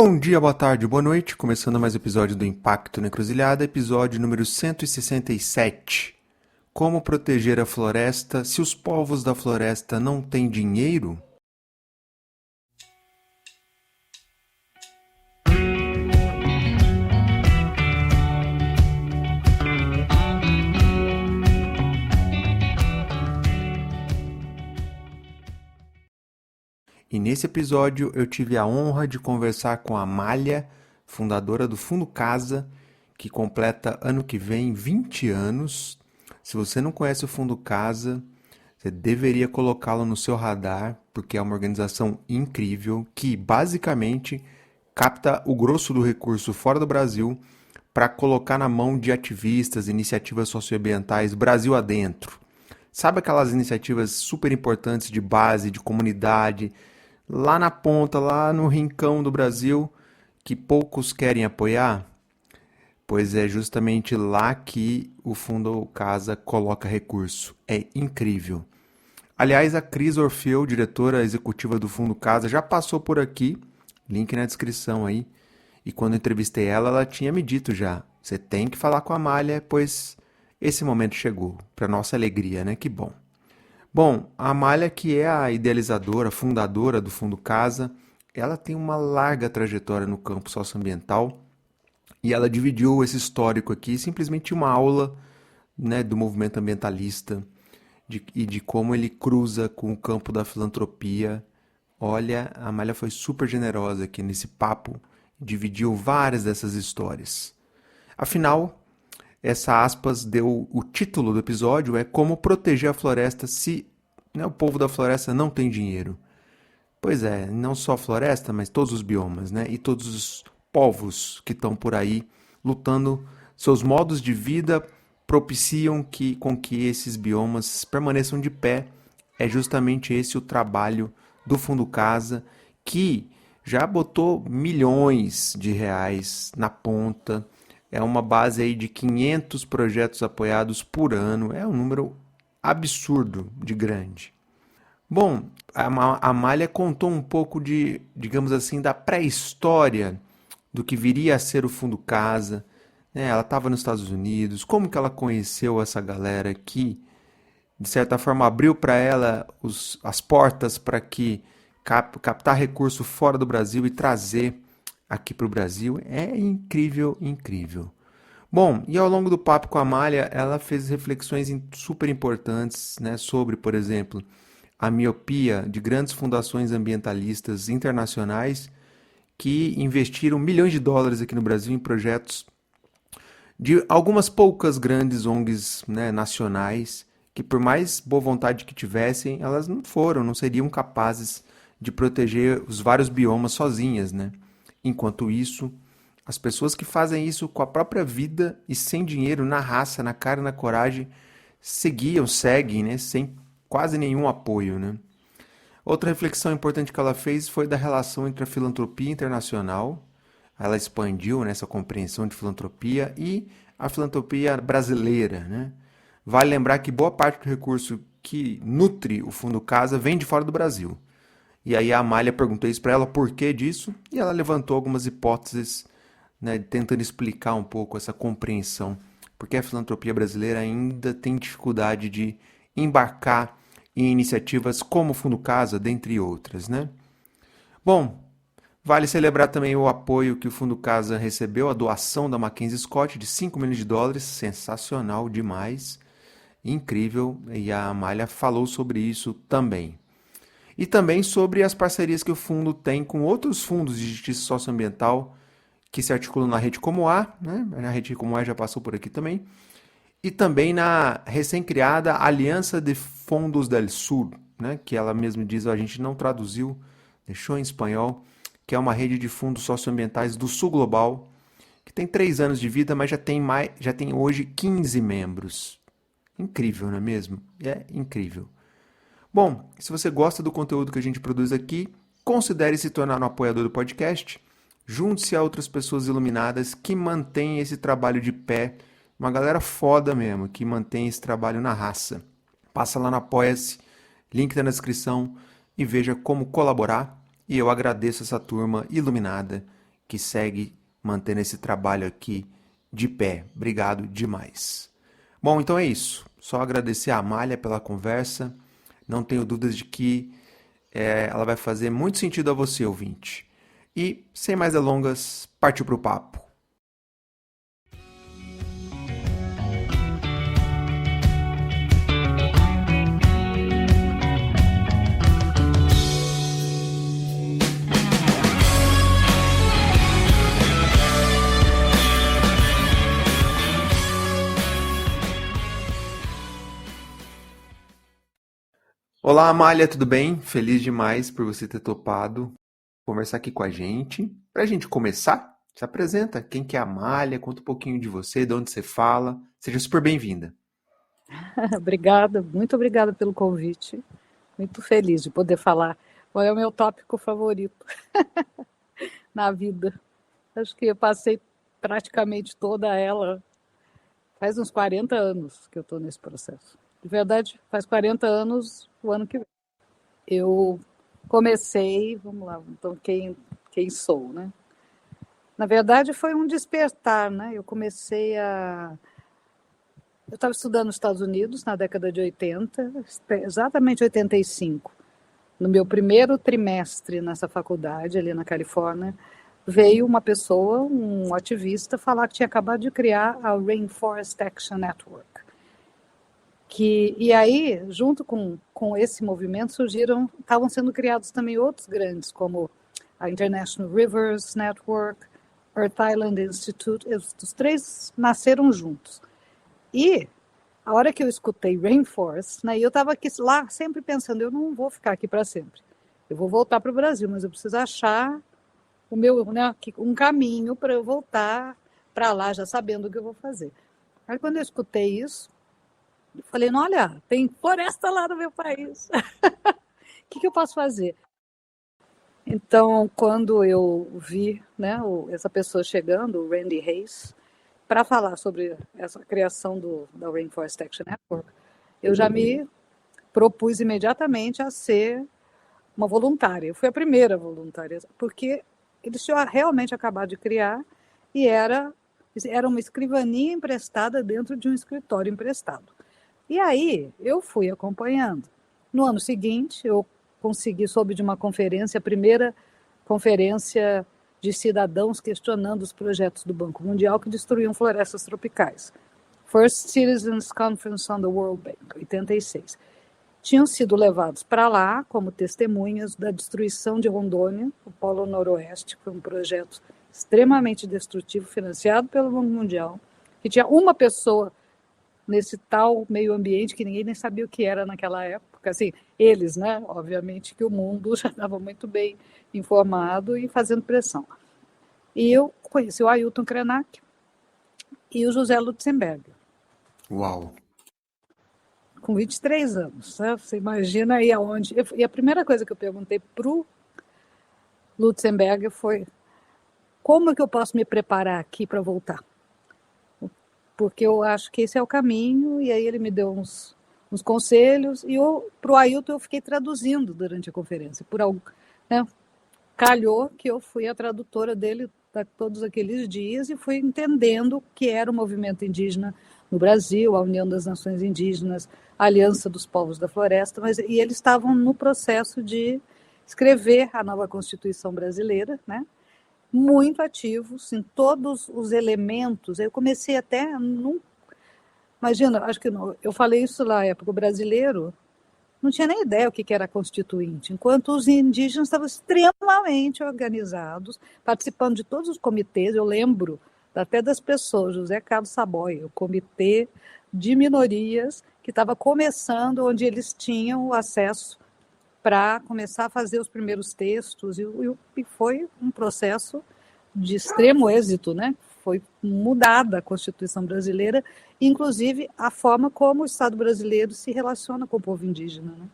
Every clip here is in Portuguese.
Bom dia, boa tarde, boa noite. Começando mais um episódio do Impacto na Encruzilhada, episódio número 167. Como proteger a floresta se os povos da floresta não têm dinheiro? E nesse episódio eu tive a honra de conversar com a Amália, fundadora do Fundo Casa, que completa ano que vem 20 anos. Se você não conhece o Fundo Casa, você deveria colocá-lo no seu radar, porque é uma organização incrível que basicamente capta o grosso do recurso fora do Brasil para colocar na mão de ativistas, iniciativas socioambientais Brasil adentro. Sabe aquelas iniciativas super importantes de base, de comunidade, lá na ponta, lá no rincão do Brasil, que poucos querem apoiar? Pois é justamente lá que o Fundo Casa coloca recurso. É incrível. Aliás, a Cris Orfeu, diretora executiva do Fundo Casa, já passou por aqui, link na descrição aí. E quando eu entrevistei ela, ela tinha me dito já, você tem que falar com a Amália, pois esse momento chegou, para nossa alegria, né? Que bom. Bom, a Amália, que é a idealizadora, fundadora do Fundo Casa, ela tem uma larga trajetória no campo socioambiental e ela dividiu esse histórico aqui simplesmente em uma aula, né, do movimento ambientalista e de como ele cruza com o campo da filantropia. Olha, a Amália foi super generosa aqui nesse papo, dividiu várias dessas histórias. Afinal, essa aspas deu o título do episódio, é Como Proteger a Floresta se, né, o povo da floresta não tem dinheiro. Pois é, não só a floresta, mas todos os biomas, né? E todos os povos que estão por aí lutando, seus modos de vida propiciam com que esses biomas permaneçam de pé. É justamente esse o trabalho do Fundo Casa, que já botou milhões de reais na ponta. É uma base aí de 500 projetos apoiados por ano. É um número absurdo de grande. Bom, a Amália contou um pouco de, digamos assim, da pré-história do que viria a ser o Fundo Casa, né? Ela estava nos Estados Unidos, como que ela conheceu essa galera que, de certa forma, abriu para ela as portas para que captar recurso fora do Brasil e trazer aqui para o Brasil. É incrível, incrível. Bom, e ao longo do papo com a Amália, ela fez reflexões super importantes, né, sobre, por exemplo, a miopia de grandes fundações ambientalistas internacionais que investiram milhões de dólares aqui no Brasil em projetos de algumas poucas grandes ONGs, né, nacionais, que por mais boa vontade que tivessem, elas não seriam capazes de proteger os vários biomas sozinhas, né? Enquanto isso, as pessoas que fazem isso com a própria vida e sem dinheiro, na raça, na cara e na coragem, seguem, né, sem quase nenhum apoio, né? Outra reflexão importante que ela fez foi da relação entre a filantropia internacional, ela expandiu, né, essa compreensão de filantropia, e a filantropia brasileira, né? Vale lembrar que boa parte do recurso que nutre o Fundo Casa vem de fora do Brasil. E aí a Amália perguntou isso para ela, por que disso? E ela levantou algumas hipóteses, né, tentando explicar um pouco essa compreensão, porque a filantropia brasileira ainda tem dificuldade de embarcar em iniciativas como o Fundo Casa, dentre outras, né? Bom, vale celebrar também o apoio que o Fundo Casa recebeu, a doação da Mackenzie Scott de 5 milhões de dólares, sensacional demais, incrível, e a Amália falou sobre isso também. E também sobre as parcerias que o fundo tem com outros fundos de justiça socioambiental que se articulam na Rede Como A, né? A Rede Como A já passou por aqui também, e também na recém-criada Aliança de Fondos del Sur, né? Que ela mesma diz, a gente não traduziu, deixou em espanhol, que é uma rede de fundos socioambientais do Sul Global, que tem 3 anos de vida, mas já tem hoje 15 membros. Incrível, não é mesmo? É incrível. Bom, se você gosta do conteúdo que a gente produz aqui, considere se tornar um apoiador do podcast. Junte-se a outras pessoas iluminadas que mantêm esse trabalho de pé. Uma galera foda mesmo, que mantém esse trabalho na raça. Passa lá no Apoia-se, link tá na descrição, e veja como colaborar. E eu agradeço essa turma iluminada que segue mantendo esse trabalho aqui de pé. Obrigado demais. Bom, então é isso. Só agradecer a Amália pela conversa. Não tenho dúvidas de que ela vai fazer muito sentido a você, ouvinte. E, sem mais delongas, partiu para o papo. Olá, Amália, tudo bem? Feliz demais por você ter topado conversar aqui com a gente. Para a gente começar, se apresenta. Quem que é a Amália? Conta um pouquinho de você, de onde você fala. Seja super bem-vinda. Obrigada, muito obrigada pelo convite. Muito feliz de poder falar. Qual é o meu tópico favorito na vida? Acho que eu passei praticamente toda ela. Faz uns 40 anos que eu estou nesse processo. De verdade, faz 40 anos o ano que vem. Eu comecei, vamos lá, então quem sou, né? Na verdade, foi um despertar, né? Eu estava estudando nos Estados Unidos na década de 80, exatamente 85. No meu primeiro trimestre nessa faculdade, ali na Califórnia, veio uma pessoa, um ativista, falar que tinha acabado de criar a Rainforest Action Network. E aí, junto com esse movimento, estavam sendo criados também outros grandes, como a International Rivers Network, Earth Island Institute. Os três nasceram juntos. E a hora que eu escutei Rainforest, né, eu estava lá sempre pensando, eu não vou ficar aqui para sempre. Eu vou voltar para o Brasil, mas eu preciso achar um caminho para eu voltar para lá, já sabendo o que eu vou fazer. Aí quando eu escutei isso, eu falei, olha, tem floresta lá no meu país. O que eu posso fazer? Então, quando eu vi, né, essa pessoa chegando, o Randy Hayes, para falar sobre essa criação da Rainforest Action Network, eu já me propus imediatamente a ser uma voluntária. Eu fui a primeira voluntária, porque eles tinham realmente acabado de criar e era uma escrivaninha emprestada dentro de um escritório emprestado. E aí eu fui acompanhando. No ano seguinte, eu soube de uma conferência, a primeira conferência de cidadãos questionando os projetos do Banco Mundial que destruíam florestas tropicais. First Citizens Conference on the World Bank, 86. Tinham sido levados para lá como testemunhas da destruição de Rondônia, o Polo Noroeste, que foi um projeto extremamente destrutivo, financiado pelo Banco Mundial, que tinha uma pessoa nesse tal meio ambiente que ninguém nem sabia o que era naquela época. Assim, eles, né? Obviamente que o mundo já estava muito bem informado e fazendo pressão. E eu conheci o Ailton Krenak e o José Lutzenberger. Uau! Com 23 anos, né? Você imagina aí aonde... E a primeira coisa que eu perguntei para o Lutzenberger foi como é que eu posso me preparar aqui para voltar? Porque eu acho que esse é o caminho, e aí ele me deu uns conselhos, e para o Ailton eu fiquei traduzindo durante a conferência. Né, calhou que eu fui a tradutora dele todos aqueles dias e fui entendendo o que era o movimento indígena no Brasil, a União das Nações Indígenas, a Aliança dos Povos da Floresta, e eles estavam no processo de escrever a nova Constituição brasileira, né? Muito ativos em todos os elementos. Eu comecei até... Imagina, acho que eu falei isso na época, o brasileiro não tinha nem ideia o que era constituinte, enquanto os indígenas estavam extremamente organizados, participando de todos os comitês. Eu lembro até das pessoas, José Carlos Saboia, o comitê de minorias que estava começando, onde eles tinham o acesso para começar a fazer os primeiros textos, e foi um processo de extremo êxito, né? Foi mudada a Constituição brasileira, inclusive a forma como o Estado brasileiro se relaciona com o povo indígena, né?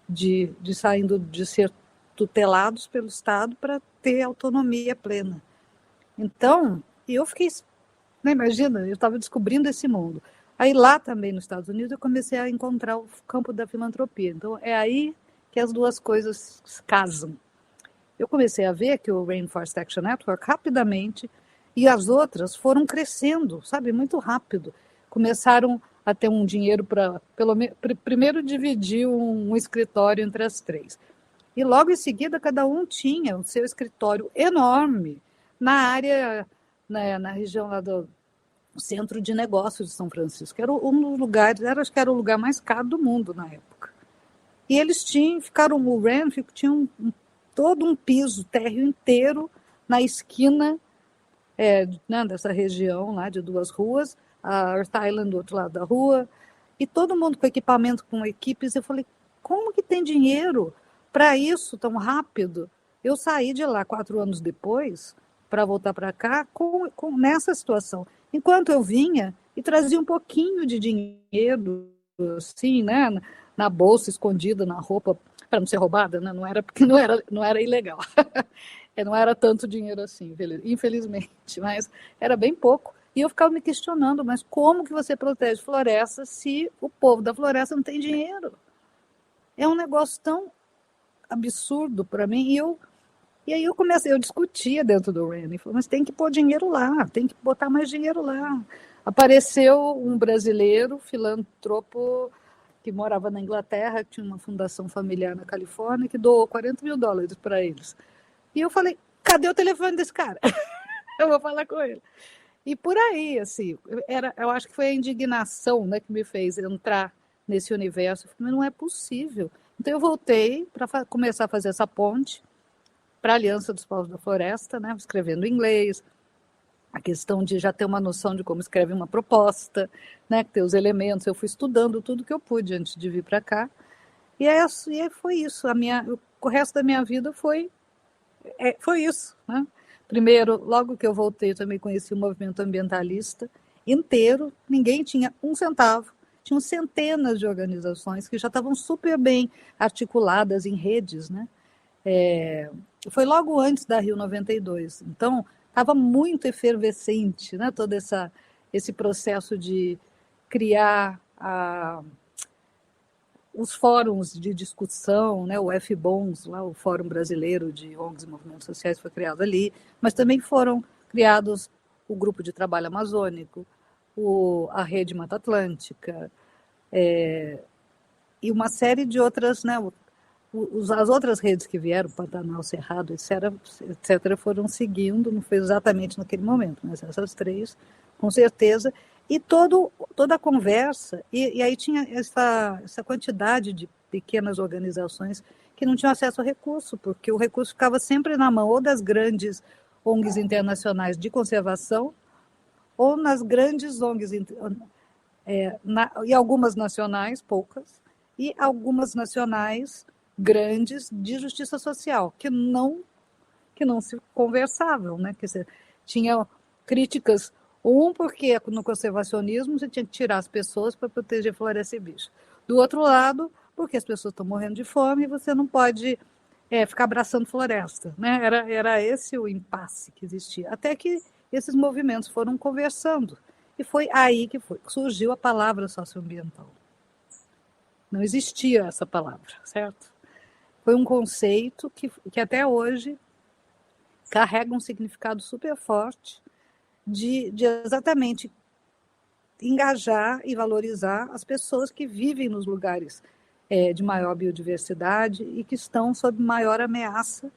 de saindo de ser tutelados pelo Estado para ter autonomia plena. Então, eu fiquei, né, imagina, eu estava descobrindo esse mundo. Aí lá também nos Estados Unidos eu comecei a encontrar o campo da filantropia. Então é aí que as duas coisas casam. eu comecei a ver que o Rainforest Action Network rapidamente e as outras foram crescendo, sabe, muito rápido. Começaram a ter um dinheiro para, primeiro dividir um escritório entre as três. E logo em seguida, cada um tinha o seu escritório enorme na área, na região lá do Centro de Negócios de São Francisco, que era um dos lugares, acho que era o lugar mais caro do mundo na época. E eles o Rand tinha todo um piso térreo inteiro na esquina né, dessa região lá de duas ruas, a Earth Island do outro lado da rua, e todo mundo com equipamento, com equipes. Eu falei, como que tem dinheiro para isso tão rápido? Eu saí de lá 4 anos depois para voltar para cá nessa situação. Enquanto eu vinha e trazia um pouquinho de dinheiro, assim, né, na bolsa, escondida na roupa, para não ser roubada, né? Não era porque não era ilegal. Não era tanto dinheiro assim, infelizmente, mas era bem pouco. E eu ficava me questionando, mas como que você protege floresta se o povo da floresta não tem dinheiro? É um negócio tão absurdo para mim. E aí eu discutia dentro do RAN, falei, mas tem que pôr dinheiro lá, tem que botar mais dinheiro lá. Apareceu um brasileiro, filantropo, que morava na Inglaterra, que tinha uma fundação familiar na Califórnia, que doou $40 mil para eles. E eu falei, cadê o telefone desse cara? Eu vou falar com ele. E por aí, assim, eu acho que foi a indignação, né, que me fez entrar nesse universo. Eu falei, mas não é possível. Então eu voltei para começar a fazer essa ponte para a Aliança dos Povos da Floresta, né, escrevendo em inglês, a questão de já ter uma noção de como escreve uma proposta, né, ter os elementos. Eu fui estudando tudo que eu pude antes de vir para cá. E aí foi isso. O resto da minha vida foi isso, né? Primeiro, logo que eu voltei, eu também conheci o movimento ambientalista inteiro, ninguém tinha um centavo, tinham centenas de organizações que já estavam super bem articuladas em redes, né? Foi logo antes da Rio 92, então estava muito efervescente, né? Todo esse processo de criar os fóruns de discussão, né, o FBONS, lá, o Fórum Brasileiro de ONGs e Movimentos Sociais foi criado ali, mas também foram criados o Grupo de Trabalho Amazônico, a Rede Mata Atlântica, e uma série de outras, né, as outras redes que vieram, Pantanal, Cerrado, etc., foram seguindo, não foi exatamente naquele momento, mas essas três, com certeza, e toda a conversa, e aí tinha essa quantidade de pequenas organizações que não tinham acesso ao recurso, porque o recurso ficava sempre na mão ou das grandes ONGs internacionais de conservação, ou nas grandes ONGs, e algumas nacionais, poucas, e algumas nacionais grandes de justiça social, que não se conversavam, né? Quer dizer, tinha críticas, porque no conservacionismo você tinha que tirar as pessoas para proteger floresta e bicho. Do outro lado, porque as pessoas estão morrendo de fome e você não pode ficar abraçando floresta, né? Era esse o impasse que existia. Até que esses movimentos foram conversando. E foi aí que surgiu a palavra socioambiental. Não existia essa palavra, certo? Foi um conceito que até hoje carrega um significado super forte de exatamente engajar e valorizar as pessoas que vivem nos lugares de maior biodiversidade e que estão sob maior ameaça,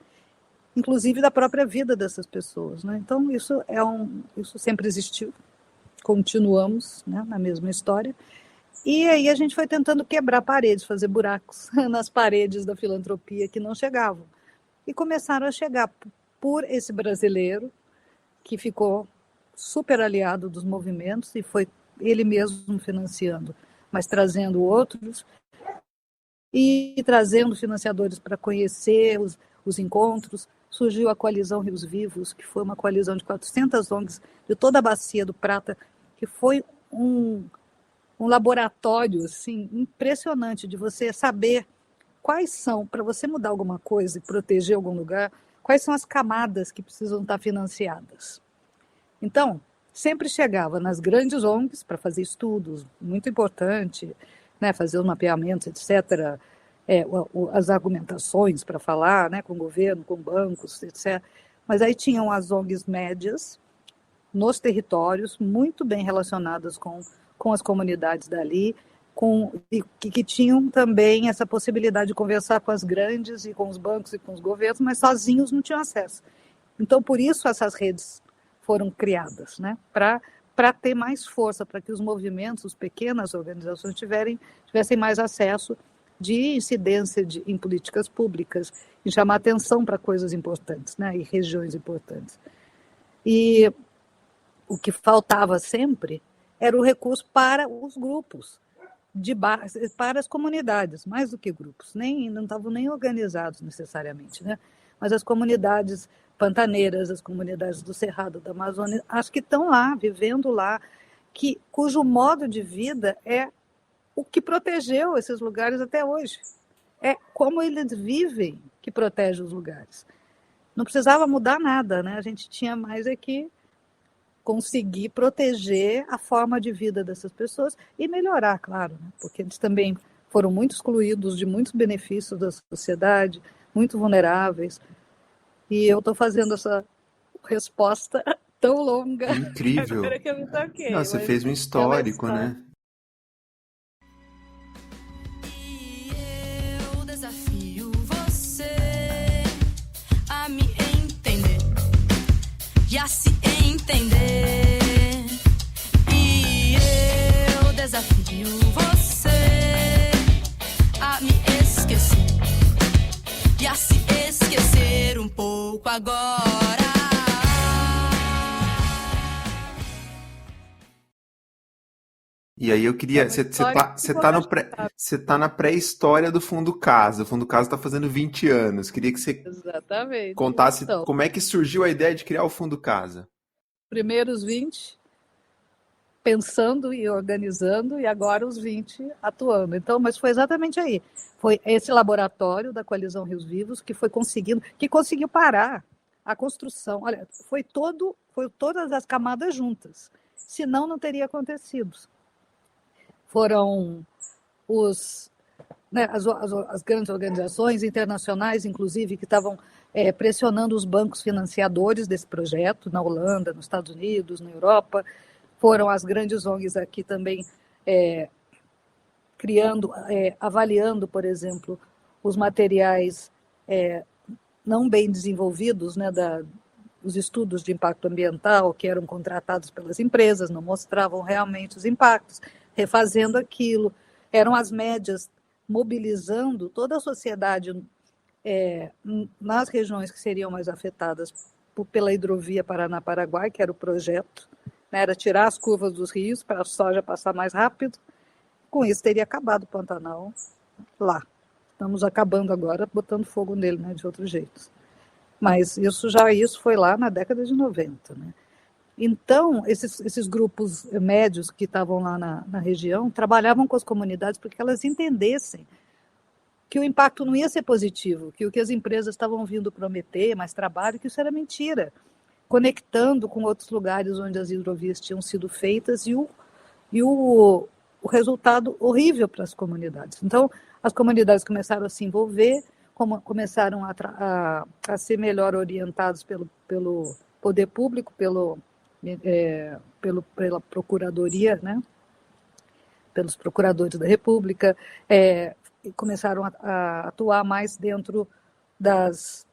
inclusive da própria vida dessas pessoas, né? Então isso sempre existiu, continuamos, né, na mesma história. E aí a gente foi tentando quebrar paredes, fazer buracos nas paredes da filantropia que não chegavam. E começaram a chegar por esse brasileiro, que ficou super aliado dos movimentos e foi ele mesmo financiando, mas trazendo outros e trazendo financiadores para conhecer os encontros. Surgiu a Coalizão Rios Vivos, que foi uma coalizão de 400 ONGs de toda a Bacia do Prata, que foi um laboratório assim, impressionante de você saber quais são, para você mudar alguma coisa e proteger algum lugar, quais são as camadas que precisam estar financiadas. Então, sempre chegava nas grandes ONGs para fazer estudos, muito importante, né, fazer os mapeamentos, etc., as argumentações para falar, né, com o governo, com bancos, etc. Mas aí tinham as ONGs médias nos territórios, muito bem relacionadas com as comunidades dali, que tinham também essa possibilidade de conversar com as grandes e com os bancos e com os governos, mas sozinhos não tinham acesso. Então, por isso essas redes foram criadas, né, para ter mais força, para que os movimentos, as pequenas organizações tivessem mais acesso de incidência em políticas públicas, em chamar atenção para coisas importantes, né, e regiões importantes. E o que faltava sempre era o recurso para os grupos, para as comunidades, mais do que grupos, não estavam nem organizados necessariamente, né? Mas as comunidades pantaneiras, as comunidades do Cerrado, da Amazônia, as que estão lá, vivendo lá, cujo modo de vida é o que protegeu esses lugares até hoje. É como eles vivem que protege os lugares. Não precisava mudar nada, né? A gente tinha mais que conseguir proteger a forma de vida dessas pessoas e melhorar, claro, né? Porque eles também foram muito excluídos de muitos benefícios da sociedade, muito vulneráveis. E eu estou fazendo essa resposta tão longa. Incrível. Agora que eu me toquei. Não, você fez um histórico, né? E eu desafio você a me entender e a se entender. E eu desafio você a me esquecer e a se esquecer um pouco agora. E aí eu queria. Você tá na pré-história do Fundo Casa. O Fundo Casa está fazendo 20 anos. Queria que você Exatamente. contasse como é que surgiu a ideia de criar o Fundo Casa. Primeiros 20 pensando e organizando, e agora os 20 atuando. Então, mas foi exatamente aí. Foi esse laboratório da Coalizão Rios Vivos que conseguiu parar a construção. Olha, foi todas as camadas juntas. Senão não teria acontecido. Foram as grandes organizações internacionais, inclusive, que estavam pressionando os bancos financiadores desse projeto, na Holanda, nos Estados Unidos, na Europa. Foram as grandes ONGs aqui também avaliando, por exemplo, os materiais não bem desenvolvidos, né, os estudos de impacto ambiental que eram contratados pelas empresas, não mostravam realmente os impactos, refazendo aquilo. Eram as médias mobilizando toda a sociedade nas regiões que seriam mais afetadas pela hidrovia Paraná-Paraguai, que era o projeto, né, era tirar as curvas dos rios para a soja passar mais rápido. Com isso, teria acabado o Pantanal lá. Estamos acabando agora, botando fogo nele, né, de outro jeito. Mas isso foi lá na década de 90. Né? Então, esses grupos médios que estavam lá na região trabalhavam com as comunidades porque elas entendessem que o impacto não ia ser positivo, que o que as empresas estavam vindo prometer, mais trabalho, que isso era mentira, conectando com outros lugares onde as hidrovias tinham sido feitas e o resultado horrível para as comunidades. Então, as comunidades começaram a se envolver, começaram a ser melhor orientados pelo poder público, pela procuradoria, né? Pelos procuradores da República, começaram a atuar mais dentro das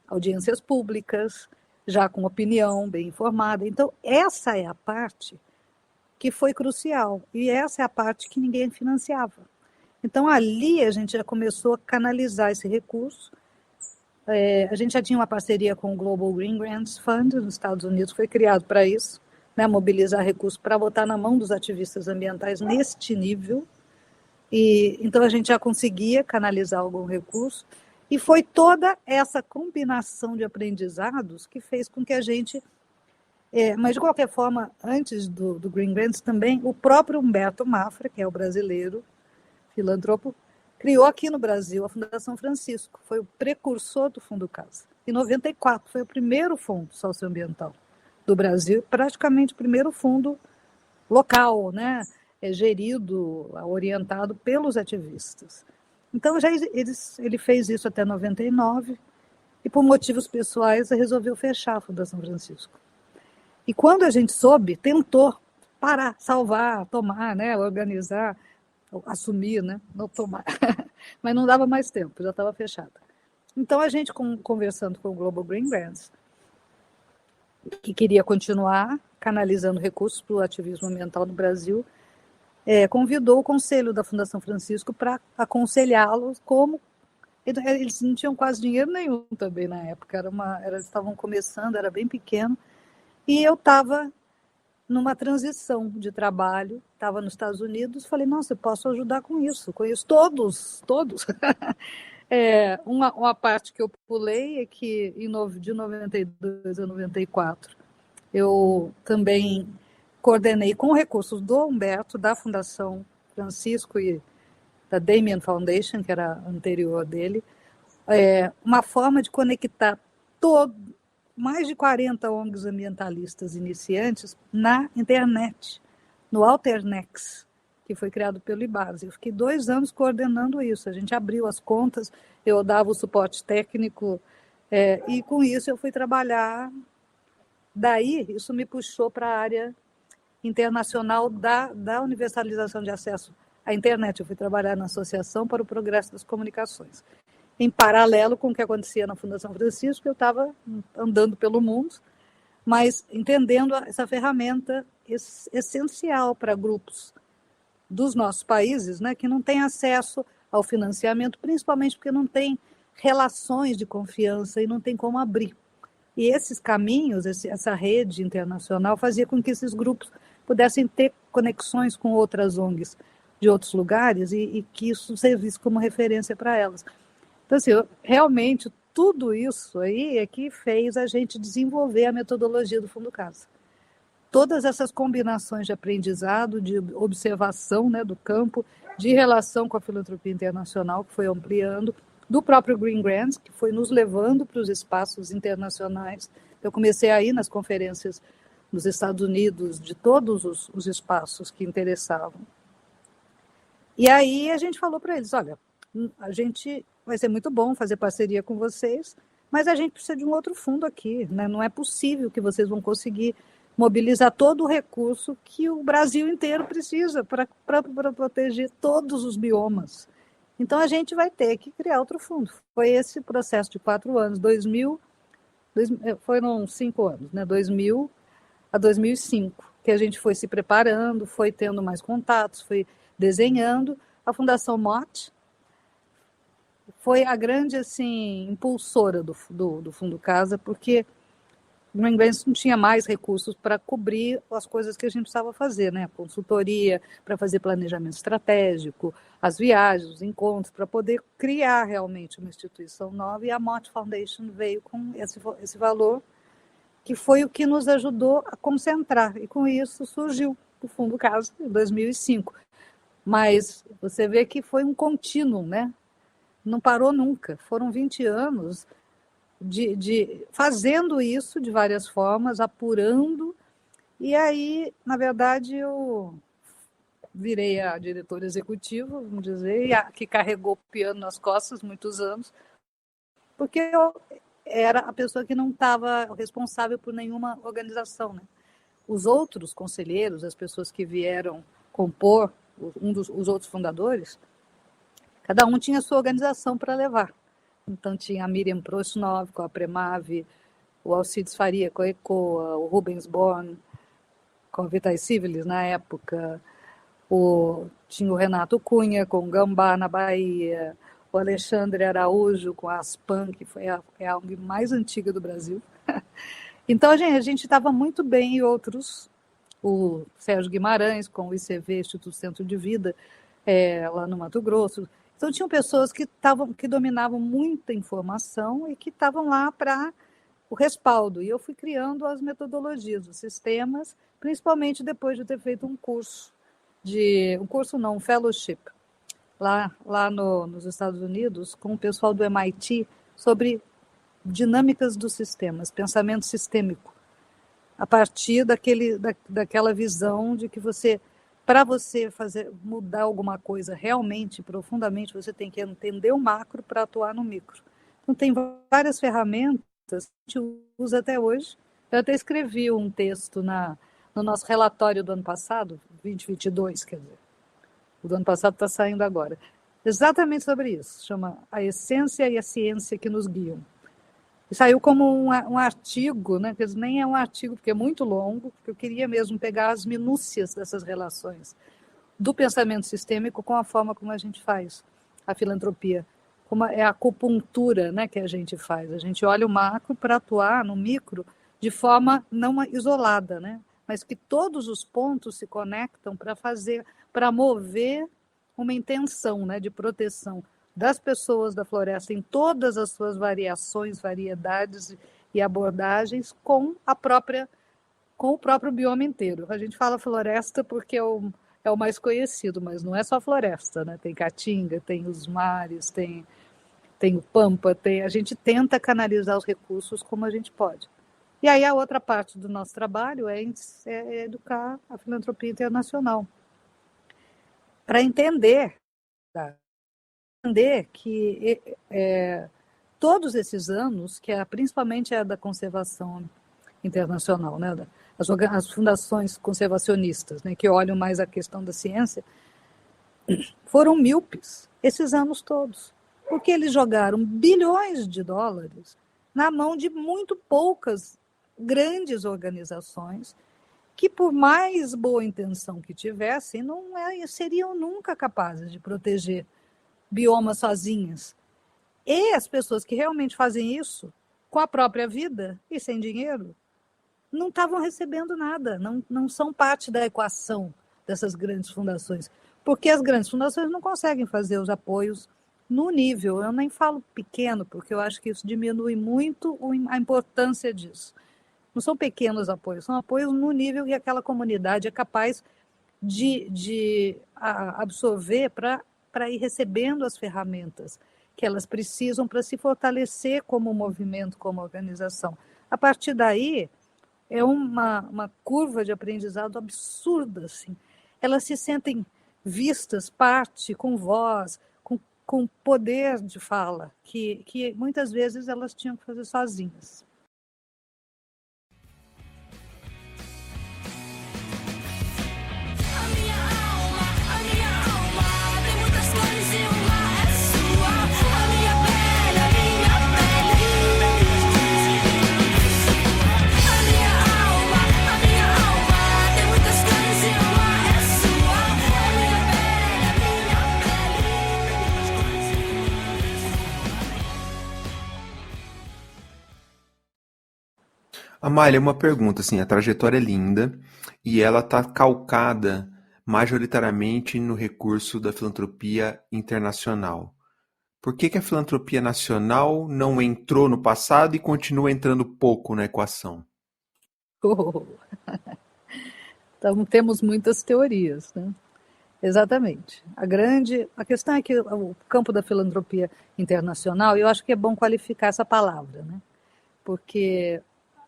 audiências públicas, já com opinião bem informada. Então, essa é a parte que foi crucial, e essa é a parte que ninguém financiava. Então, ali a gente já começou a canalizar esse recurso. A gente já tinha uma parceria com o Global Green Grants Fund, nos Estados Unidos, foi criado para isso, né, mobilizar recursos para botar na mão dos ativistas ambientais neste nível. E então, a gente já conseguia canalizar algum recurso, e foi toda essa combinação de aprendizados que fez com que a gente... mas, de qualquer forma, antes do Green Grants também, o próprio Humberto Mafra, que é o brasileiro, filantropo, criou aqui no Brasil a Fundação Francisco, foi o precursor do Fundo Casa. Em 94, foi o primeiro fundo socioambiental do Brasil, praticamente o primeiro fundo local, né, gerido, orientado pelos ativistas. Então, ele fez isso até 99 e, por motivos pessoais, resolveu fechar a Fundação Francisco. E quando a gente soube, tentou parar, salvar, tomar, né, organizar, assumir, né, não tomar, mas não dava mais tempo, já estava fechada. Então, a gente, conversando com o Global Green Grants, que queria continuar canalizando recursos para o ativismo ambiental no Brasil, convidou o conselho da Fundação Francisco para aconselhá-los como... Eles não tinham quase dinheiro nenhum também na época, eles estavam começando, era bem pequeno, e eu estava numa transição de trabalho, estava nos Estados Unidos, falei, nossa, eu posso ajudar com isso, conheço todos. Uma parte que eu pulei é que de 92 a 94, eu também coordenei com recursos do Humberto, da Fundação Francisco e da Damien Foundation, que era anterior dele, uma forma de conectar mais de 40 ONGs ambientalistas iniciantes na internet, no Alternex, que foi criado pelo IBARS. Eu fiquei 2 anos coordenando isso. A gente abriu as contas, eu dava o suporte técnico, e com isso eu fui trabalhar. Daí, isso me puxou para a área internacional da universalização de acesso à internet. Eu fui trabalhar na Associação para o Progresso das Comunicações. Em paralelo com o que acontecia na Fundação Francisco, eu estava andando pelo mundo, mas entendendo essa ferramenta essencial para grupos dos nossos países, né, que não têm acesso ao financiamento, principalmente porque não tem relações de confiança e não tem como abrir. E esses caminhos, essa rede internacional, fazia com que esses grupos pudessem ter conexões com outras ONGs de outros lugares e que isso servisse como referência para elas. Então, assim, realmente, tudo isso aí é que fez a gente desenvolver a metodologia do Fundo Casa. Todas essas combinações de aprendizado, de observação, né, do campo, de relação com a filantropia internacional, que foi ampliando, do próprio Green Grants, que foi nos levando para os espaços internacionais. Eu comecei a ir nas conferências nos Estados Unidos, de todos os espaços que interessavam. E aí a gente falou para eles, olha, a gente vai ser muito bom fazer parceria com vocês, mas a gente precisa de um outro fundo aqui, né? Não é possível que vocês vão conseguir mobilizar todo o recurso que o Brasil inteiro precisa para proteger todos os biomas. Então, a gente vai ter que criar outro fundo. Foi esse processo de 4 anos, foram 5 anos, né? 2000 a 2005, que a gente foi se preparando, foi tendo mais contatos, foi desenhando. A Fundação MOT foi a grande assim, impulsora do Fundo Casa, porque o Green Grants não tinha mais recursos para cobrir as coisas que a gente precisava fazer, né? Consultoria, para fazer planejamento estratégico, as viagens, os encontros, para poder criar realmente uma instituição nova. E a MOT Foundation veio com esse valor, que foi o que nos ajudou a concentrar. E com isso surgiu o Fundo Casa em 2005. Mas você vê que foi um contínuo, né? Não parou nunca. Foram 20 anos de fazendo isso de várias formas, apurando, e aí, na verdade, eu virei a diretora executiva, vamos dizer, que carregou o piano nas costas muitos anos, porque eu era a pessoa que não estava responsável por nenhuma organização, né? Os outros conselheiros, as pessoas que vieram compor, os outros fundadores, cada um tinha a sua organização para levar. Então, tinha a Miriam Prosnov com a Premav, o Alcides Faria com a ECOA, o Rubens Born com a Vitae Civilis na época, tinha o Renato Cunha com o Gambá na Bahia, o Alexandre Araújo com a Aspan, que foi a ONG mais antiga do Brasil. Então, a gente estava muito bem, e outros, o Sérgio Guimarães com o ICV, Instituto Centro de Vida, lá no Mato Grosso. Então, tinham pessoas que dominavam muita informação e que estavam lá para o respaldo. E eu fui criando as metodologias, os sistemas, principalmente depois de ter feito um fellowship, lá nos Estados Unidos, com o pessoal do MIT, sobre dinâmicas dos sistemas, pensamento sistêmico, a partir daquela visão de que você para você mudar alguma coisa realmente, profundamente, você tem que entender o macro para atuar no micro. Então, tem várias ferramentas que a gente usa até hoje. Eu até escrevi um texto no nosso relatório do ano passado, 2022, quer dizer. O do ano passado está saindo agora. Exatamente sobre isso. Chama A Essência e a Ciência que Nos Guiam. E saiu como um artigo, né? Quer dizer, nem é um artigo, porque é muito longo, porque eu queria mesmo pegar as minúcias dessas relações do pensamento sistêmico com a forma como a gente faz a filantropia. Como é a acupuntura, né, que a gente faz. A gente olha o macro para atuar no micro de forma não isolada, né? Mas que todos os pontos se conectam para mover uma intenção, né, de proteção das pessoas da floresta em todas as suas variações, variedades e abordagens com o próprio bioma inteiro. A gente fala floresta porque é o mais conhecido, mas não é só floresta, né? Tem caatinga, tem os mares, tem o pampa, a gente tenta canalizar os recursos como a gente pode. E aí a outra parte do nosso trabalho é educar a filantropia internacional para entender que todos esses anos, que principalmente é da conservação internacional, né, as fundações conservacionistas, né, que olham mais a questão da ciência, foram míopes esses anos todos, porque eles jogaram bilhões de dólares na mão de muito poucas grandes organizações que, por mais boa intenção que tivessem, não seriam nunca capazes de proteger biomas sozinhas. E as pessoas que realmente fazem isso, com a própria vida e sem dinheiro, não estavam recebendo nada, não são parte da equação dessas grandes fundações, porque as grandes fundações não conseguem fazer os apoios no nível, eu nem falo pequeno, porque eu acho que isso diminui muito a importância disso. Não são pequenos apoios, são apoios no nível que aquela comunidade é capaz de absorver para ir recebendo as ferramentas que elas precisam para se fortalecer como movimento, como organização. A partir daí, é uma curva de aprendizado absurda. Assim. Elas se sentem vistas, parte, com voz, com poder de fala, que muitas vezes elas tinham que fazer sozinhas. Amália, uma pergunta, assim, a trajetória é linda e ela está calcada majoritariamente no recurso da filantropia internacional. Por que a filantropia nacional não entrou no passado e continua entrando pouco na equação? Então, temos muitas teorias, né? Exatamente. A questão é que o campo da filantropia internacional, eu acho que é bom qualificar essa palavra, né? Porque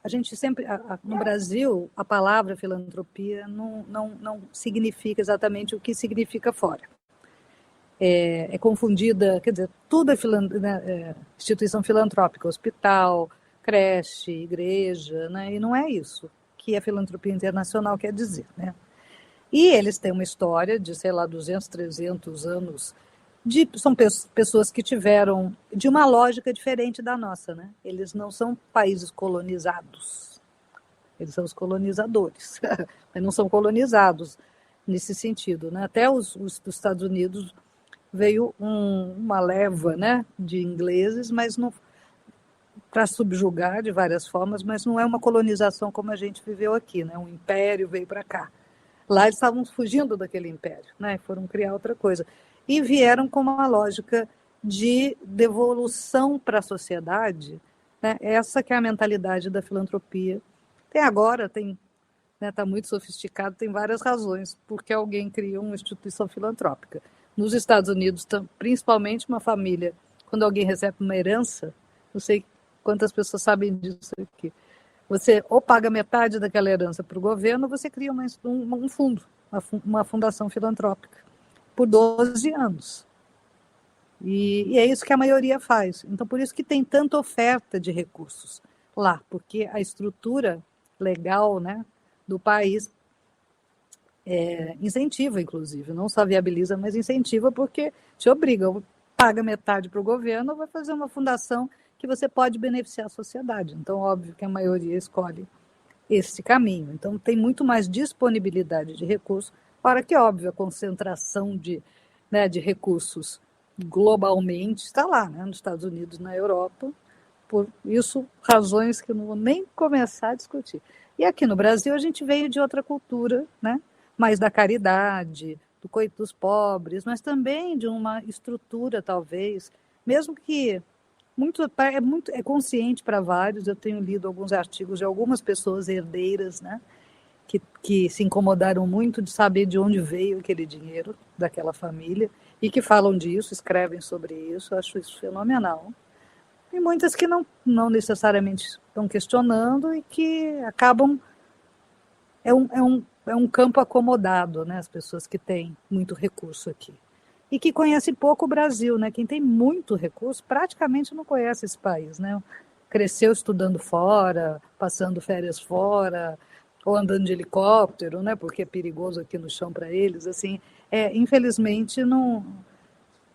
a gente sempre, no Brasil, a palavra filantropia não significa exatamente o que significa fora. É confundida, quer dizer, tudo é instituição filantrópica, hospital, creche, igreja, né? E não é isso que a filantropia internacional quer dizer, né? E eles têm uma história de, 200, 300 anos, são pessoas que tiveram de uma lógica diferente da nossa, né? Eles não são países colonizados, eles são os colonizadores, mas não são colonizados nesse sentido, né? Até os Estados Unidos veio uma leva, né, de ingleses, mas não para subjugar de várias formas, mas não é uma colonização como a gente viveu aqui, né? Um império veio para cá. Lá eles estavam fugindo daquele império, né? Foram criar outra coisa. E vieram com uma lógica de devolução para a sociedade, né? Essa que é a mentalidade da filantropia. Está muito sofisticado, tem várias razões porque alguém criou uma instituição filantrópica. Nos Estados Unidos, principalmente uma família, quando alguém recebe uma herança, não sei quantas pessoas sabem disso aqui, você ou paga metade daquela herança para o governo, ou você cria um fundo uma fundação filantrópica por 12 anos. E é isso que a maioria faz. Então, por isso que tem tanta oferta de recursos lá, porque a estrutura legal, né, do país incentiva, inclusive, não só viabiliza, mas incentiva, porque te obriga, paga metade para o governo, vai fazer uma fundação que você pode beneficiar a sociedade. Então, óbvio que a maioria escolhe esse caminho. Então, tem muito mais disponibilidade de recursos, para que, óbvio, a concentração de recursos globalmente está lá, né, nos Estados Unidos, na Europa, por isso, razões que eu não vou nem começar a discutir. E aqui no Brasil, a gente veio de outra cultura, né, mais da caridade, do coito dos pobres, mas também de uma estrutura, talvez, mesmo que é consciente para vários. Eu tenho lido alguns artigos de algumas pessoas herdeiras, né, que se incomodaram muito de saber de onde veio aquele dinheiro daquela família e que falam disso, escrevem sobre isso. Eu acho isso fenomenal. E muitas que não necessariamente estão questionando e que acabam... É um campo acomodado, né, as pessoas que têm muito recurso aqui. E que conhecem pouco o Brasil, né? Quem tem muito recurso praticamente não conhece esse país, né? Cresceu estudando fora, passando férias fora, ou andando de helicóptero, né? Porque é perigoso aqui no chão para eles. Assim, infelizmente, não...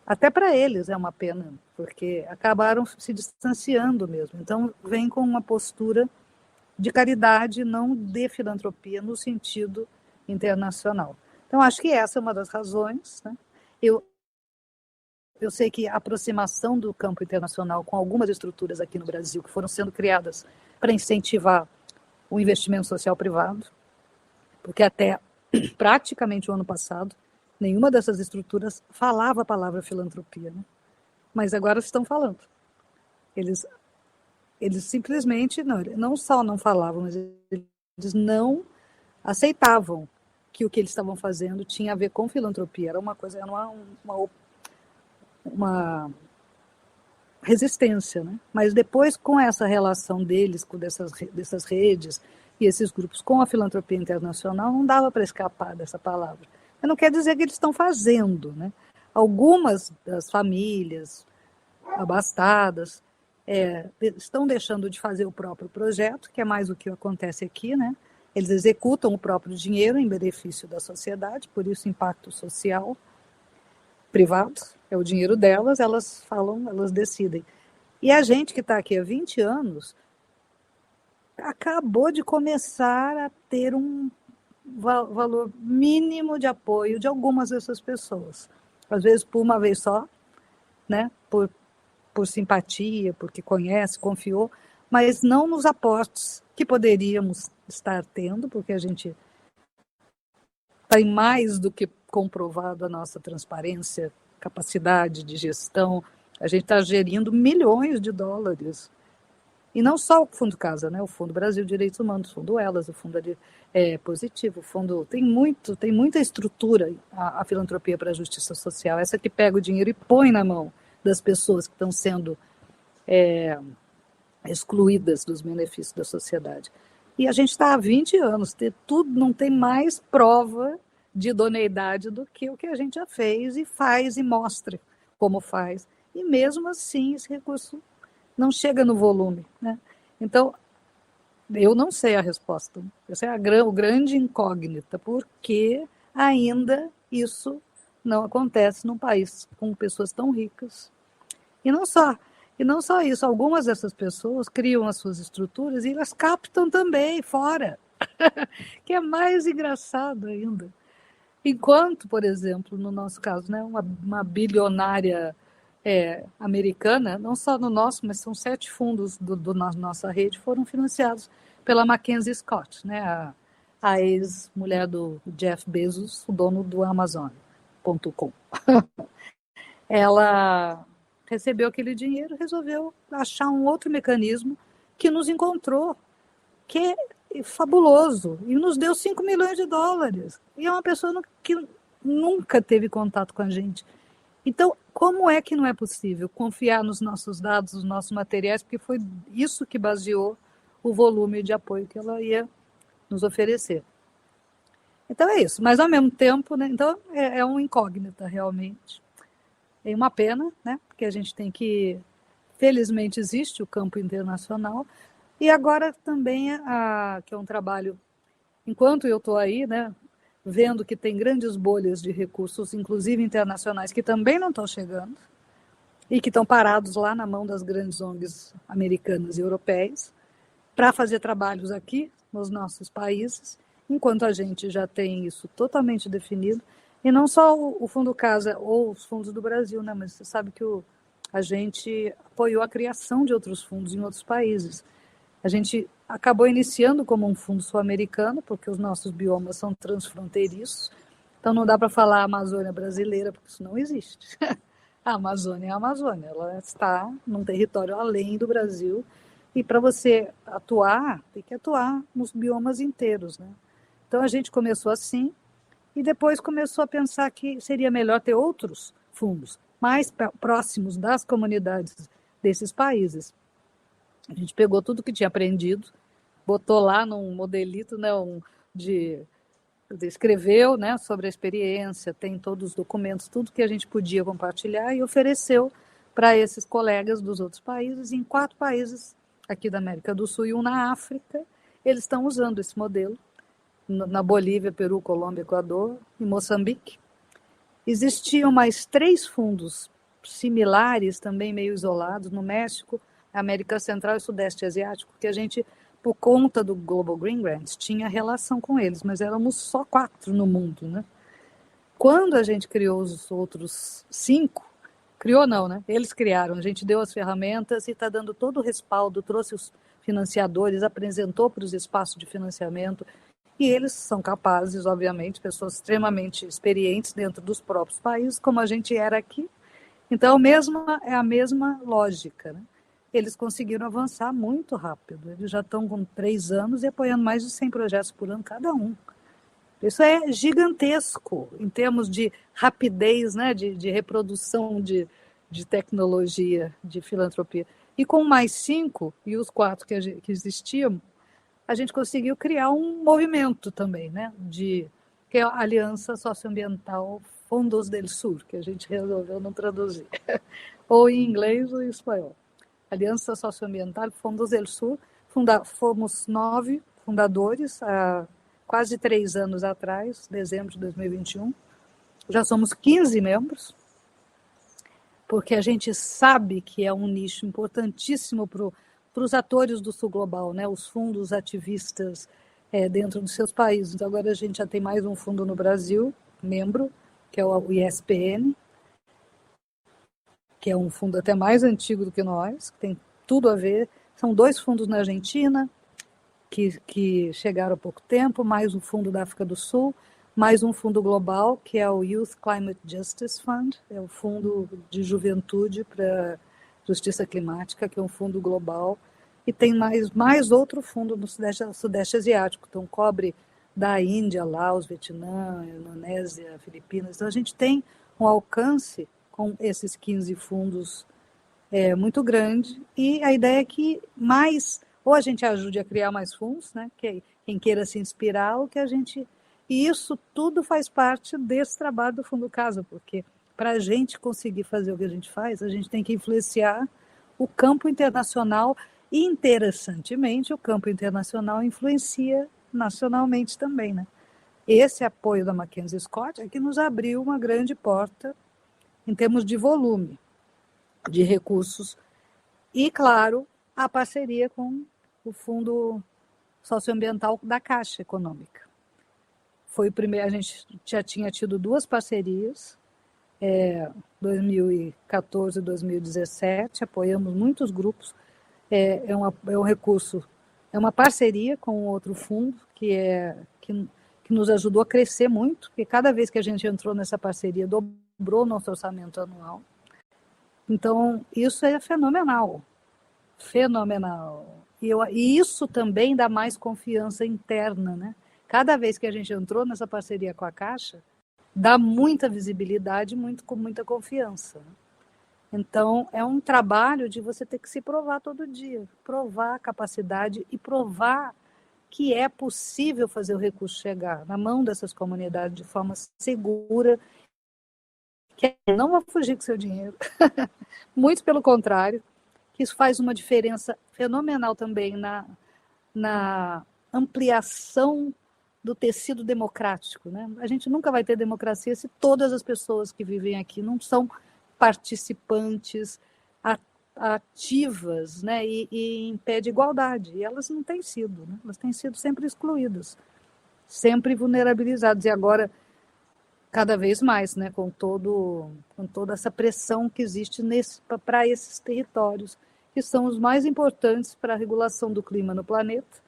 Até para eles é uma pena, porque acabaram se distanciando mesmo. Então, vem com uma postura de caridade, não de filantropia, no sentido internacional. Então, acho que essa é uma das razões, né? Eu sei que a aproximação do campo internacional com algumas estruturas aqui no Brasil que foram sendo criadas para incentivar o investimento social privado, porque até praticamente o ano passado, nenhuma dessas estruturas falava a palavra filantropia, né? Mas agora estão falando. Eles simplesmente, não só não falavam, mas eles não aceitavam que o que eles estavam fazendo tinha a ver com filantropia. Era uma coisa, era uma resistência, né? Mas depois, com essa relação deles, com dessas redes e esses grupos com a filantropia internacional, não dava para escapar dessa palavra. Mas não quer dizer que eles estão fazendo, né? Algumas das famílias abastadas estão deixando de fazer o próprio projeto, que é mais o que acontece aqui, né? Eles executam o próprio dinheiro em benefício da sociedade, por isso impacto social privado, é o dinheiro delas, elas falam, elas decidem. E a gente que está aqui há 20 anos acabou de começar a ter um valor mínimo de apoio de algumas dessas pessoas. Às vezes por uma vez só, né? Por simpatia, porque conhece, confiou, mas não nos aportes que poderíamos estar tendo, porque a gente tem mais do que comprovado a nossa transparência, capacidade de gestão. A gente está gerindo milhões de dólares. E não só o Fundo Casa, né? O Fundo Brasil de Direitos Humanos, o Fundo Elas, o Fundo Positivo, o Fundo... Tem muita estrutura a filantropia para a justiça social, essa que pega o dinheiro e põe na mão das pessoas que estão sendo excluídas dos benefícios da sociedade. E a gente está há 20 anos, não tem mais prova de idoneidade do que o que a gente já fez e faz e mostra como faz. E mesmo assim esse recurso não chega no volume, né? Então, eu não sei a resposta. Essa é a grande incógnita, porque ainda isso não acontece num país com pessoas tão ricas. E não só isso, algumas dessas pessoas criam as suas estruturas e elas captam também fora, que é mais engraçado ainda. Enquanto, por exemplo, no nosso caso, né, uma bilionária americana, não só no nosso, mas são 7 fundos da nossa rede, foram financiados pela Mackenzie Scott, né, a ex-mulher do Jeff Bezos, o dono do Amazon.com. Ela recebeu aquele dinheiro, resolveu achar um outro mecanismo que nos encontrou, que é fabuloso, e nos deu 5 milhões de dólares. E é uma pessoa que nunca teve contato com a gente. Então, como é que não é possível confiar nos nossos dados, nos nossos materiais, porque foi isso que baseou o volume de apoio que ela ia nos oferecer. Então é isso, mas ao mesmo tempo, né, então é uma incógnita realmente. É uma pena, né, porque a gente tem que, felizmente existe o campo internacional, e agora também, que é um trabalho, enquanto eu estou aí, né, vendo que tem grandes bolhas de recursos, inclusive internacionais, que também não estão chegando, e que estão parados lá na mão das grandes ONGs americanas e europeias, para fazer trabalhos aqui nos nossos países, enquanto a gente já tem isso totalmente definido, e não só o Fundo Casa ou os fundos do Brasil, né, mas você sabe que a gente apoiou a criação de outros fundos em outros países. A gente acabou iniciando como um fundo sul-americano, porque os nossos biomas são transfronteiriços, então não dá para falar Amazônia brasileira, porque isso não existe. A Amazônia é a Amazônia, ela está num território além do Brasil, e para você atuar, tem que atuar nos biomas inteiros, né? Então a gente começou assim, e depois começou a pensar que seria melhor ter outros fundos mais próximos das comunidades desses países. A gente pegou tudo que tinha aprendido, botou lá num modelito, né, escreveu, né, sobre a experiência, tem todos os documentos, tudo que a gente podia compartilhar, e ofereceu para esses colegas dos outros países, em 4 países aqui da América do Sul e um na África, eles estão usando esse modelo, na Bolívia, Peru, Colômbia, Equador e Moçambique. Existiam mais 3 fundos similares, também meio isolados, no México, América Central e Sudeste Asiático, que a gente, por conta do Global Green Grants, tinha relação com eles, mas éramos só 4 no mundo, né? Quando a gente criou os outros 5, criou não, né? Eles criaram, a gente deu as ferramentas e está dando todo o respaldo, trouxe os financiadores, apresentou para os espaços de financiamento, e eles são capazes, obviamente, pessoas extremamente experientes dentro dos próprios países, como a gente era aqui. Então, é a mesma lógica, né? Eles conseguiram avançar muito rápido. Eles já estão com 3 anos e apoiando mais de 100 projetos por ano cada um. Isso é gigantesco em termos de rapidez, né, de reprodução de tecnologia, de filantropia. E com mais 5 e os 4 que existiam, a gente conseguiu criar um movimento também, né, que é a Aliança Socioambiental Fondos del Sur, que a gente resolveu não traduzir, ou em inglês ou em espanhol. Aliança Socioambiental Fondos del Sur, fomos 9 fundadores, há quase 3 anos atrás, dezembro de 2021, já somos 15 membros, porque a gente sabe que é um nicho importantíssimo para os atores do Sul Global, né? Os fundos ativistas dentro dos seus países. Agora a gente já tem mais um fundo no Brasil, membro, que é o ISPN, que é um fundo até mais antigo do que nós, que tem tudo a ver. São 2 fundos na Argentina, que chegaram há pouco tempo, mais um fundo da África do Sul, mais um fundo global, que é o Youth Climate Justice Fund, é o fundo de juventude para justiça climática, que é um fundo global, e tem mais outro fundo no Sudeste Asiático, então cobre da Índia, Laos, Vietnã, Indonésia, Filipinas. Então a gente tem um alcance com esses 15 fundos muito grande, e a ideia é que ou a gente ajude a criar mais fundos, né? Quem queira se inspirar, ou que a gente... E isso tudo faz parte desse trabalho do Fundo Casa, porque para a gente conseguir fazer o que a gente faz, a gente tem que influenciar o campo internacional, e interessantemente o campo internacional influencia nacionalmente também, né? Esse apoio da Mackenzie Scott é que nos abriu uma grande porta em termos de volume de recursos e, claro, a parceria com o Fundo Socioambiental da Caixa Econômica. Foi o primeiro, a gente já tinha tido 2 parcerias, 2014 e 2017, apoiamos muitos grupos, é um recurso, é uma parceria com outro fundo que nos ajudou a crescer muito, porque cada vez que a gente entrou nessa parceria, dobrou o nosso orçamento anual. Então, isso é fenomenal, fenomenal. E isso também dá mais confiança interna, né? Cada vez que a gente entrou nessa parceria com a Caixa, dá muita visibilidade, com muita confiança. Então, é um trabalho de você ter que se provar todo dia, provar a capacidade e provar que é possível fazer o recurso chegar na mão dessas comunidades de forma segura, que não vai fugir com seu dinheiro, muito pelo contrário, que isso faz uma diferença fenomenal também na ampliação do tecido democrático, né? A gente nunca vai ter democracia se todas as pessoas que vivem aqui não são participantes ativas, né? E em pé de igualdade. E elas não têm sido, né? Elas têm sido sempre excluídas, sempre vulnerabilizadas. E agora, cada vez mais, né? Com toda essa pressão que existe para esses territórios, que são os mais importantes para a regulação do clima no planeta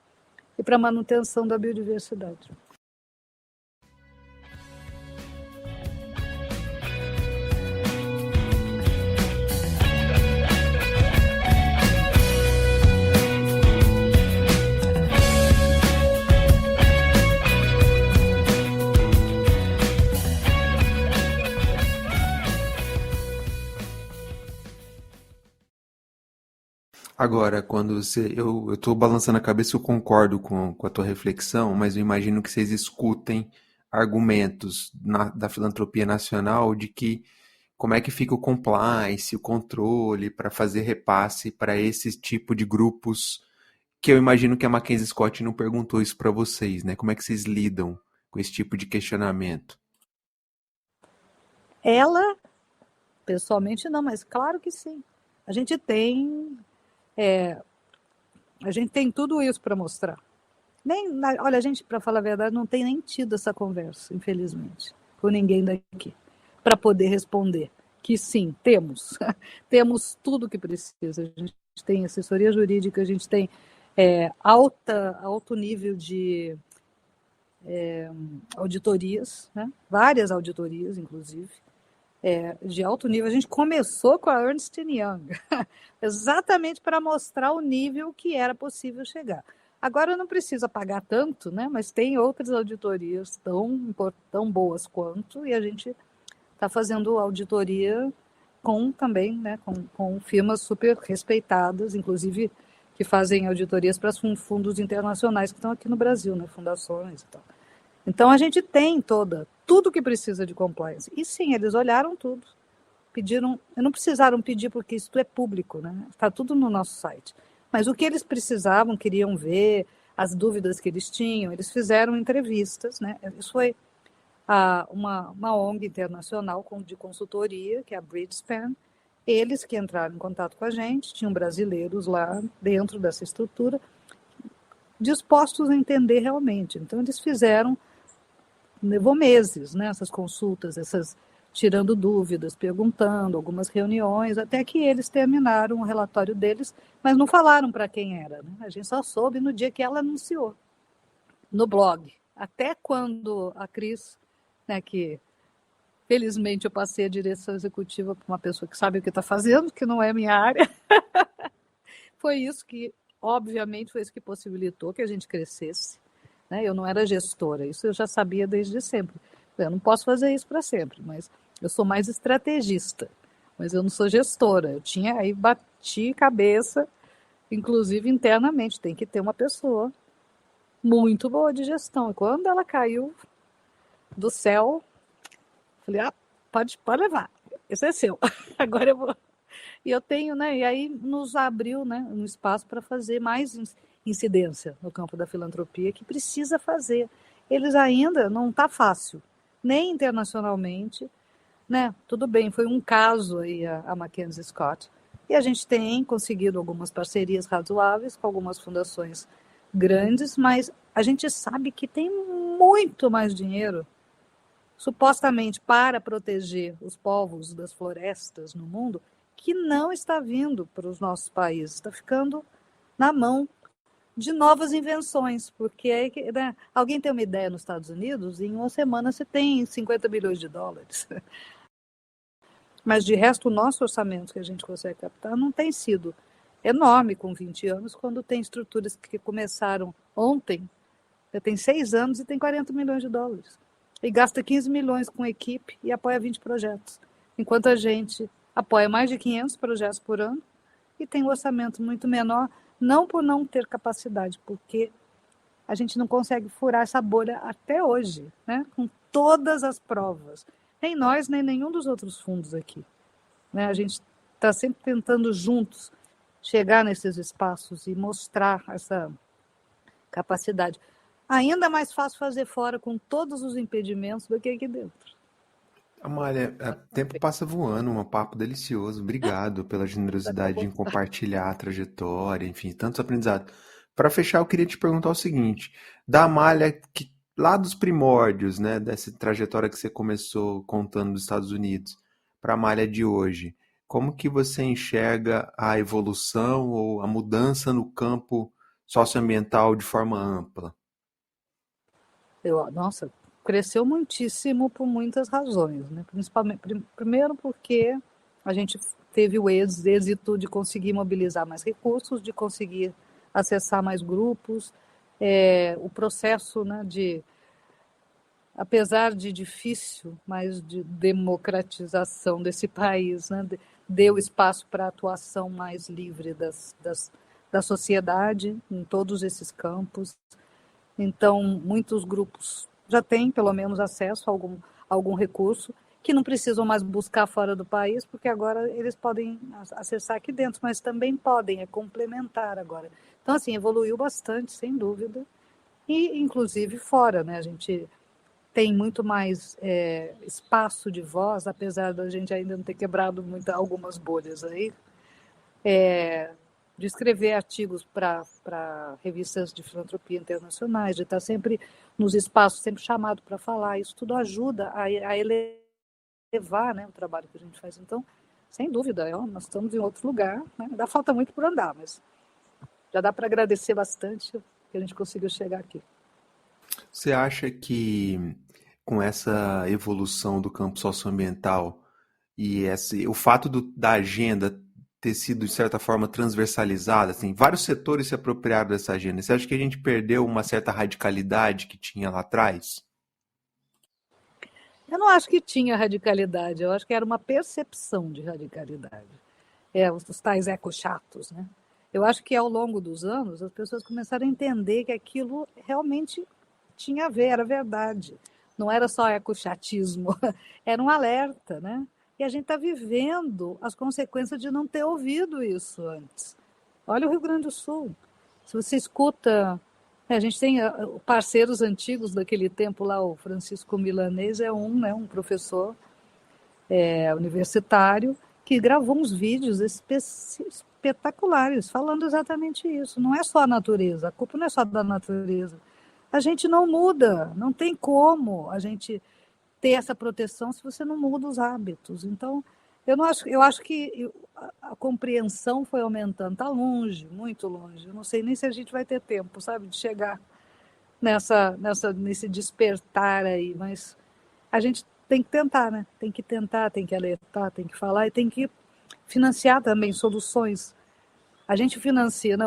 e para a manutenção da biodiversidade. Agora, quando você. Eu estou balançando a cabeça, eu concordo com a tua reflexão, mas eu imagino que vocês escutem argumentos da filantropia nacional de que como é que fica o compliance, o controle para fazer repasse para esse tipo de grupos, que eu imagino que a Mackenzie Scott não perguntou isso para vocês, né? Como é que vocês lidam com esse tipo de questionamento? Ela, pessoalmente, não, mas claro que sim. A gente tem tudo isso para mostrar. Olha, a gente, para falar a verdade, não tem nem tido essa conversa, infelizmente, com ninguém daqui, para poder responder que sim, temos. Temos tudo o que precisa. A gente tem assessoria jurídica, a gente tem alto nível de auditorias, né? Várias auditorias, inclusive, de alto nível. A gente começou com a Ernst Young, exatamente para mostrar o nível que era possível chegar. Agora não precisa pagar tanto, né? Mas tem outras auditorias tão boas quanto, e a gente está fazendo auditoria também, né? Com firmas super respeitadas, inclusive que fazem auditorias para fundos internacionais que estão aqui no Brasil, né? Fundações e tal. Então, a gente tem tudo que precisa de compliance. E sim, eles olharam tudo, não precisaram pedir porque isso é público, né? Está tudo no nosso site. Mas o que eles precisavam, queriam ver, as dúvidas que eles tinham, eles fizeram entrevistas, né? Isso foi uma ONG internacional de consultoria, que é a Bridgespan. Eles que entraram em contato com a gente, tinham brasileiros lá dentro dessa estrutura, dispostos a entender realmente. Então, eles levou meses, né, essas consultas, tirando dúvidas, perguntando, algumas reuniões, até que eles terminaram o relatório deles, mas não falaram para quem era, né? A gente só soube no dia que ela anunciou, no blog. Até quando a Cris, né, que felizmente eu passei a direção executiva para uma pessoa que sabe o que está fazendo, que não é minha área, obviamente, foi isso que possibilitou que a gente crescesse. Eu não era gestora, isso eu já sabia desde sempre. Eu não posso fazer isso para sempre, mas eu sou mais estrategista, mas eu não sou gestora. Aí bati cabeça, inclusive internamente, tem que ter uma pessoa muito boa de gestão. E quando ela caiu do céu, falei, pode levar, esse é seu, agora eu vou. E eu tenho, né? E aí nos abriu, né, um espaço para fazer mais incidência no campo da filantropia, que precisa fazer. Eles ainda não está fácil, nem internacionalmente, né? Tudo bem, foi um caso aí a Mackenzie Scott, e a gente tem conseguido algumas parcerias razoáveis com algumas fundações grandes, mas a gente sabe que tem muito mais dinheiro, supostamente para proteger os povos das florestas no mundo, que não está vindo para os nossos países, está ficando na mão de novas invenções, porque né, alguém tem uma ideia nos Estados Unidos, em uma semana você tem 50 bilhões de dólares. Mas de resto, o nosso orçamento que a gente consegue captar não tem sido enorme com 20 anos, quando tem estruturas que começaram ontem, já tem 6 anos e tem 40 milhões de dólares. E gasta 15 milhões com equipe e apoia 20 projetos. Enquanto a gente apoia mais de 500 projetos por ano e tem um orçamento muito menor, não por não ter capacidade, porque a gente não consegue furar essa bolha até hoje, né? Com todas as provas. Nem nós, nem nenhum dos outros fundos aqui. Né? A gente está sempre tentando juntos chegar nesses espaços e mostrar essa capacidade. Ainda é mais fácil fazer fora com todos os impedimentos do que aqui dentro. Amália, o tempo passa voando, um papo delicioso. Obrigado pela generosidade em compartilhar a trajetória, enfim, tantos aprendizados. Para fechar, eu queria te perguntar o seguinte: da Amália, que, lá dos primórdios, né, dessa trajetória que você começou contando dos Estados Unidos, para a Amália de hoje, como que você enxerga a evolução ou a mudança no campo socioambiental de forma ampla? Nossa, cresceu muitíssimo por muitas razões, né? Principalmente, primeiro porque a gente teve o êxito de conseguir mobilizar mais recursos, de conseguir acessar mais grupos, o processo, né, apesar de difícil, mas de democratização desse país, né, deu espaço para a atuação mais livre da sociedade em todos esses campos. Então, muitos grupos já têm, pelo menos, acesso a algum recurso, que não precisam mais buscar fora do país, porque agora eles podem acessar aqui dentro, mas também podem, é complementar agora. Então, assim, evoluiu bastante, sem dúvida, e inclusive fora, né? A gente tem muito mais espaço de voz, apesar da gente ainda não ter quebrado algumas bolhas aí, de escrever artigos para revistas de filantropia internacionais, de estar sempre nos espaços, sempre chamado para falar. Isso tudo ajuda a elevar, né, o trabalho que a gente faz. Então, sem dúvida, nós estamos em outro lugar. Né? Dá falta muito por andar, mas já dá para agradecer bastante que a gente conseguiu chegar aqui. Você acha que com essa evolução do campo socioambiental e o fato da agenda ter sido, de certa forma, transversalizada, assim, vários setores se apropriaram dessa agenda, você acha que a gente perdeu uma certa radicalidade que tinha lá atrás? Eu não acho que tinha radicalidade, eu acho que era uma percepção de radicalidade. Os tais ecochatos, né? Eu acho que ao longo dos anos as pessoas começaram a entender que aquilo realmente tinha a ver, era verdade. Não era só ecochatismo, era um alerta, né? E a gente está vivendo as consequências de não ter ouvido isso antes. Olha o Rio Grande do Sul. Se você escuta... A gente tem parceiros antigos daquele tempo lá, o Francisco Milanês é um professor universitário que gravou uns vídeos espetaculares falando exatamente isso. Não é só a natureza, a culpa não é só da natureza. A gente não muda, não tem como a gente ter essa proteção se você não muda os hábitos. Então, eu acho que a compreensão foi aumentando. Está longe, muito longe. Eu não sei nem se a gente vai ter tempo, sabe, de chegar nesse despertar aí, mas a gente tem que tentar, né? Tem que tentar, tem que alertar, tem que falar e tem que financiar também soluções. A gente financia, né?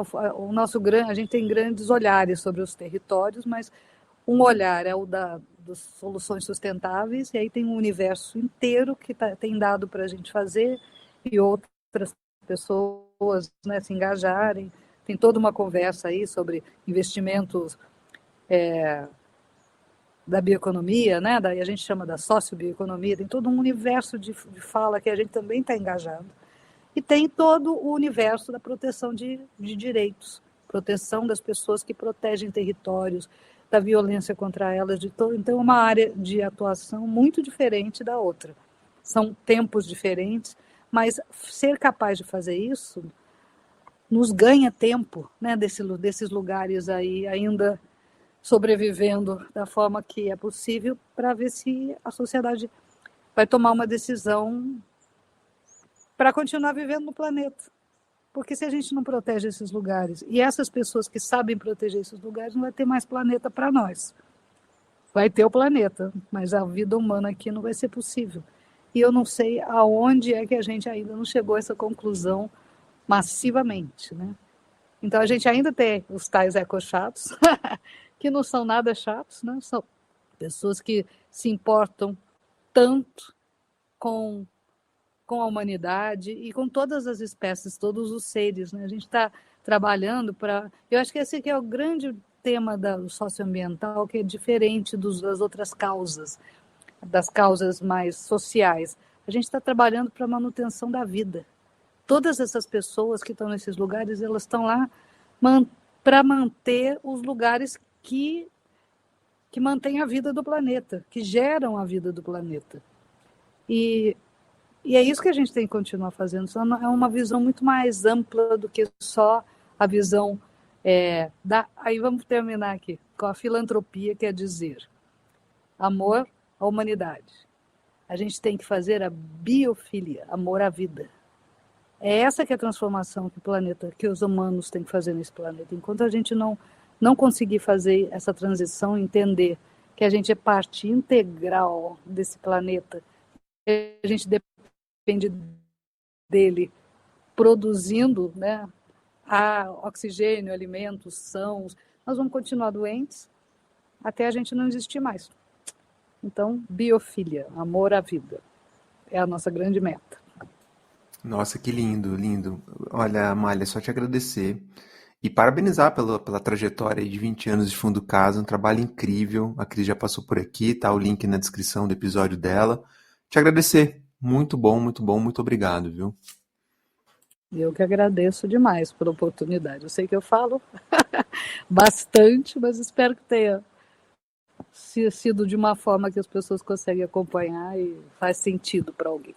A gente tem grandes olhares sobre os territórios, mas um olhar é o das soluções sustentáveis, e aí tem um universo inteiro que tem dado para a gente fazer, e outras pessoas, né, se engajarem. Tem toda uma conversa aí sobre investimentos da bioeconomia, né? Daí a gente chama da sociobioeconomia, tem todo um universo de fala que a gente também está engajado. E tem todo o universo da proteção de direitos, proteção das pessoas que protegem territórios, da violência contra elas, então é uma área de atuação muito diferente da outra. São tempos diferentes, mas ser capaz de fazer isso nos ganha tempo, né, desses lugares aí ainda sobrevivendo da forma que é possível, para ver se a sociedade vai tomar uma decisão para continuar vivendo no planeta. Porque se a gente não protege esses lugares, e essas pessoas que sabem proteger esses lugares, não vai ter mais planeta para nós. Vai ter o planeta, mas a vida humana aqui não vai ser possível. E eu não sei aonde é que a gente ainda não chegou a essa conclusão massivamente, né? Então a gente ainda tem os tais ecochatos, que não são nada chatos, né? São pessoas que se importam tanto com a humanidade e com todas as espécies, todos os seres, né? A gente está trabalhando para... Eu acho que esse aqui é o grande tema do socioambiental que é diferente das outras causas, das causas mais sociais. A gente está trabalhando para a manutenção da vida. Todas essas pessoas que estão nesses lugares, elas estão lá para manter os lugares que mantêm a vida do planeta, que geram a vida do planeta. E é isso que a gente tem que continuar fazendo. É uma visão muito mais ampla do que só a visão Aí vamos terminar aqui com a filantropia, quer dizer, amor à humanidade. A gente tem que fazer a biofilia, amor à vida. É essa que é a transformação que os humanos têm que fazer nesse planeta. Enquanto a gente não conseguir fazer essa transição, entender que a gente é parte integral desse planeta, a gente depende dele produzindo, né, oxigênio, alimentos sãos, nós vamos continuar doentes até a gente não existir mais. Então, biofilia, amor à vida, é a nossa grande meta. Nossa, que lindo, lindo. Olha, Amália, só te agradecer e parabenizar pela trajetória aí de 20 anos de Fundo Casa, um trabalho incrível. A Cris já passou por aqui, tá o link na descrição do episódio dela. Te agradecer. Muito bom, muito obrigado, viu? Eu que agradeço demais pela oportunidade. Eu sei que eu falo bastante, mas espero que tenha sido de uma forma que as pessoas conseguem acompanhar e faz sentido para alguém.